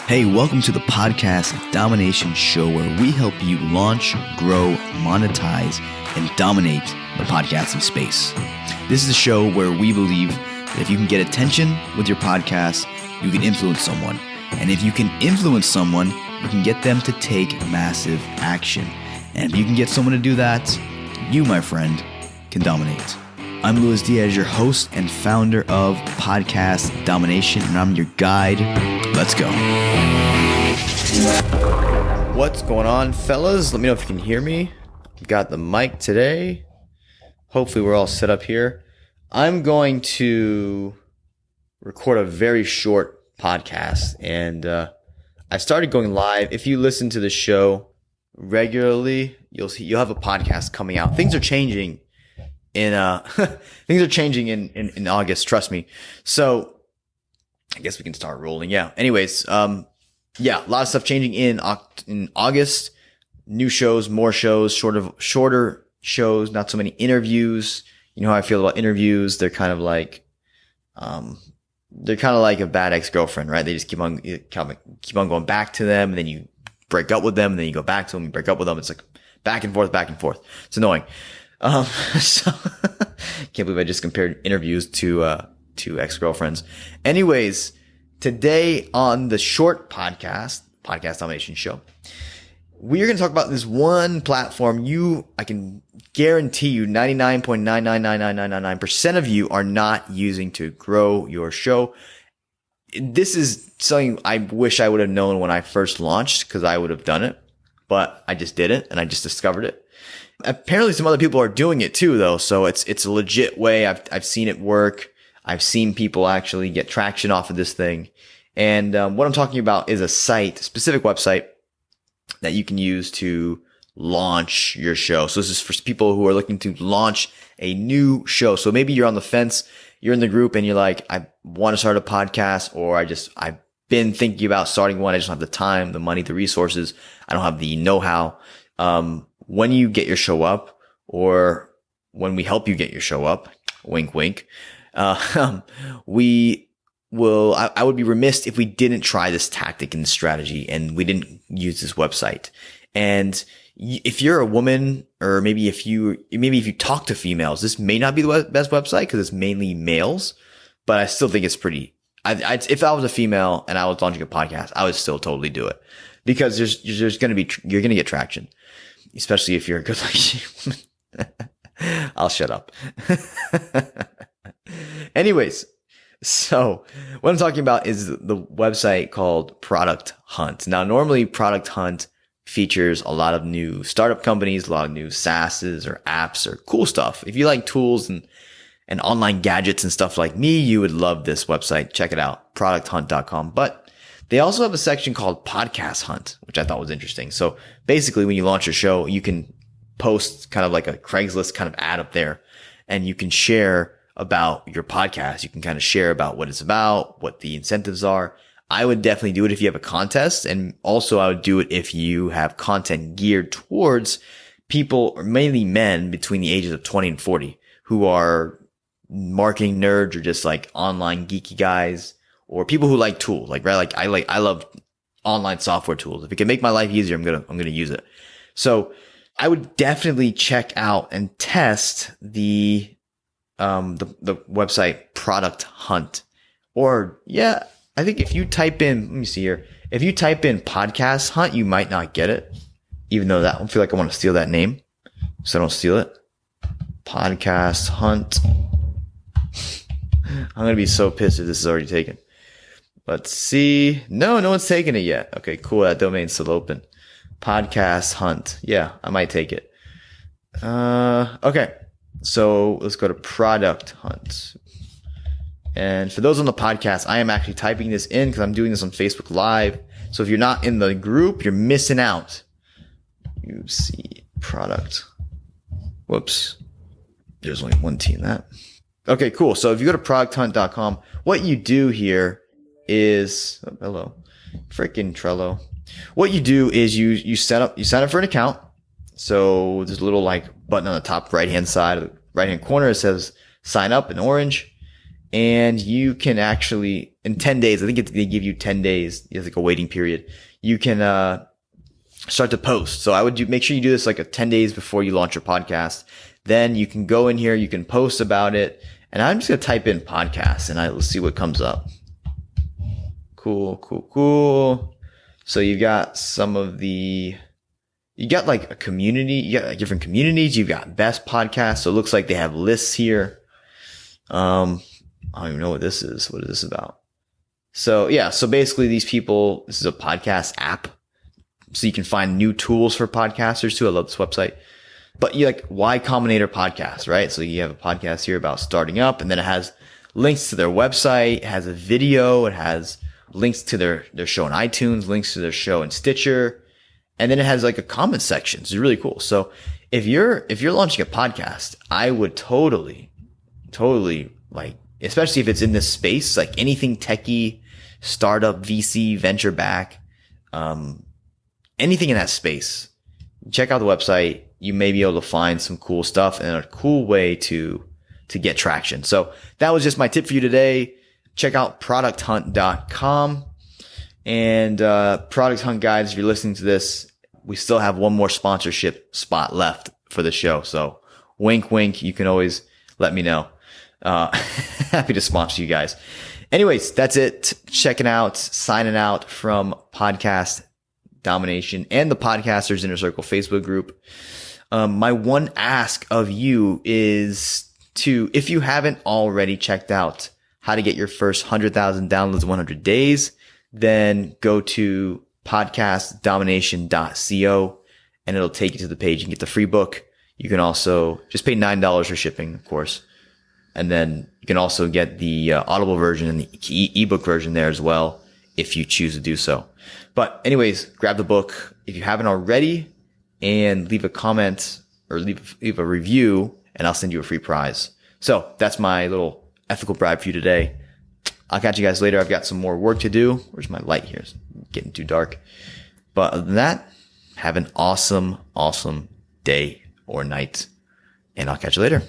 Hey, welcome to the podcast Domination show where we help you launch, grow, monetize, and dominate the podcasting space. This is a show where we believe that if you can get attention with your podcast, you can influence someone. And if you can influence someone, you can get them to take massive action. And if you can get someone to do that, you, my friend, can dominate. I'm Luis Diaz, your host and founder of Podcast Domination, and I'm your guide. Let's go. What's going on, fellas? Let me know if you can hear me. Got the mic today. Hopefully we're all set up here. I'm going to record a very short podcast, and I started going live. If you listen to the show regularly, you'll have a podcast coming out. Things are changing in August, trust me. So I guess we can start rolling. Yeah. Anyways, a lot of stuff changing in August. New shows, more shows, shorter shows, not so many interviews. You know how I feel about interviews. They're kind of like a bad ex-girlfriend, right? They just keep on going back to them, and then you break up with them, and then you go back to them, you break up with them. It's like back and forth. It's annoying. So can't believe I just compared interviews to ex-girlfriends. Anyways, today on the short podcast Domination show, we are going to talk about this one platform I can guarantee you 99.9999999% of you are not using to grow your show. This is something I wish I would have known when I first launched, because I would have done it, but I just didn't, and I just discovered it. Apparently some other people are doing it too, though. So it's a legit way. I've seen it work. I've seen people actually get traction off of this thing. And what I'm talking about is a specific website that you can use to launch your show. So this is for people who are looking to launch a new show. So maybe you're on the fence, you're in the group, and you're like, I want to start a podcast, or I've been thinking about starting one. I just don't have the time, the money, the resources. I don't have the know-how. When you get your show up, or when we help you get your show up, wink, wink, I would be remiss if we didn't try this tactic and strategy, and we didn't use this website. And if you're a woman, or maybe if you talk to females, this may not be the best website because it's mainly males, but I still think it's pretty. If I was a female and I was launching a podcast, I would still totally do it, because you're going to get traction. Especially if you're a good looking woman. I'll shut up. Anyways, so what I'm talking about is the website called Product Hunt. Now, normally Product Hunt features a lot of new startup companies, a lot of new SaaSes or apps or cool stuff. If you like tools and online gadgets and stuff like me, you would love this website. Check it out, producthunt.com. But they also have a section called Podcast Hunt, which I thought was interesting. So basically, when you launch your show, you can post kind of like a Craigslist kind of ad up there, and you can share about your podcast. You can kind of share about what it's about, what the incentives are. I would definitely do it if you have a contest. And also I would do it if you have content geared towards people, or mainly men between the ages of 20 and 40, who are marketing nerds or just like online geeky guys, or people who like tools, I love online software tools. If it can make my life easier, I'm gonna use it. So I would definitely check out and test the website Product Hunt. Or I think if you type in, let me see here. If you type in Podcast Hunt, you might not get it, even though I feel like I want to steal that name, so I don't steal it. Podcast Hunt. I'm gonna be so pissed if this is already taken. Let's see. No one's taken it yet. Okay, cool. That domain's still open. Podcast Hunt. Yeah, I might take it. Okay. So let's go to Product Hunt. And for those on the podcast, I am actually typing this in because I'm doing this on Facebook Live. So if you're not in the group, you're missing out. You see product. Whoops. There's only one T in that. Okay, cool. So if you go to producthunt.com, what you do here is, hello, freaking Trello. What you do is you sign up for an account. So there's a little button on the top right hand side, of the right hand corner. It says sign up in orange, and you can actually in 10 days, I think they give you 10 days. It's like a waiting period. You can, start to post. So I would make sure you do this like 10 days before you launch your podcast. Then you can go in here, you can post about it. And I'm just going to type in podcast and let's see what comes up. Cool. So you got you got like a community, you got like different communities, you've got best podcasts. So it looks like they have lists here. I don't even know what this is. What is this about? So yeah, so basically these people, this is a podcast app. So you can find new tools for podcasters too. I love this website. But you like Y Combinator podcast, right? So you have a podcast here about starting up, and then it has links to their website, it has a video, it has links to their show on iTunes, links to their show in Stitcher, and then it has like a comment section. It's really cool. So if you're launching a podcast, I would totally like, especially if it's in this space, like anything techie, startup, VC, venture back, anything in that space, check out the website. You may be able to find some cool stuff and a cool way to get traction. So that was just my tip for you today. Check out producthunt.com and, Product Hunt guys. If you're listening to this, we still have one more sponsorship spot left for the show. So wink, wink. You can always let me know. Happy to sponsor you guys. Anyways, that's it. Checking out, signing out from Podcast Domination and the Podcasters Inner Circle Facebook group. My one ask of you is to, if you haven't already checked out how to get your first 100,000 downloads in 100 days, then go to podcastdomination.co and it'll take you to the page and get the free book. You can also just pay $9 for shipping, of course. And then you can also get the Audible version and the ebook version there as well, if you choose to do so. But anyways, grab the book if you haven't already and leave a comment or leave a review and I'll send you a free prize. So that's my little ethical bribe for you today. I'll catch you guys later. I've got some more work to do. Where's my light here? It's getting too dark. But other than that, have an awesome day or night and I'll catch you later.